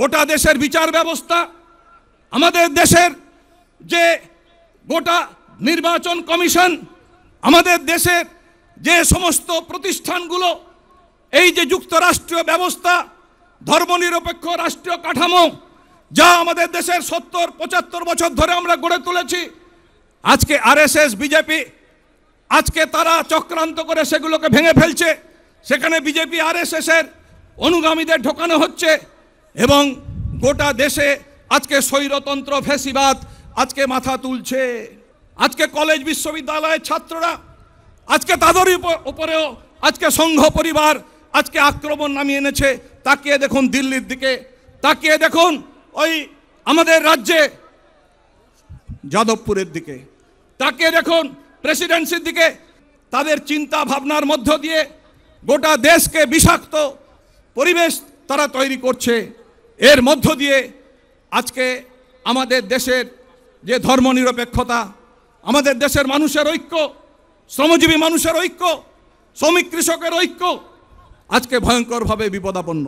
গোটা দেশের বিচার ব্যবস্থা, আমাদের দেশের যে গোটা নির্বাচন কমিশন, আমাদের দেশের যে সমস্ত প্রতিষ্ঠানগুলো, এই যে যুক্তরাষ্ট্রীয় ব্যবস্থা, ধর্মনিরপেক্ষ রাষ্ট্রীয় কাঠামো যা আমাদের দেশের 70-75 বছর ধরে আমরা গড়ে তুলেছি, আজকে আরএসএস বিজেপি আজকে তারা চক্রান্ত করে সেগুলোকে ভেঙে ফেলছে। সেখানে বিজেপি আরএসএস এর অনুগামীদের ঢোকানো হচ্ছে এবং গোটা দেশে আজকে স্বৈরতন্ত্র ফ্যাসিবাদ আজকে মাথা তুলছে। আজকে কলেজ বিশ্ববিদ্যালয়ের ছাত্ররা আজকে তাদের উপরেও আজকে সংঘ পরিবার আজকে আক্রমণ নামিয়ে এনেছে। তাকিয়ে দেখুন দিল্লির দিকে, তাকিয়ে দেখুন ওই আমাদের রাজ্যে যাদবপুরের দিকে, তাকিয়ে দেখুন প্রেসিডেন্সির দিকে। তাদের চিন্তা ভাবনার মধ্য দিয়ে গোটা দেশকে বিষাক্ত পরিবেশ তারা তৈরি করছে। এর মধ্য দিয়ে আজকে আমাদের দেশের যে ধর্মনিরপেক্ষতা, আমাদের দেশের মানুষের ঐক্য, শ্রমজীবী মানুষের ঐক্য, শ্রমিক কৃষকের ঐক্য আজকে ভয়ঙ্করভাবে বিপদাপন্ন।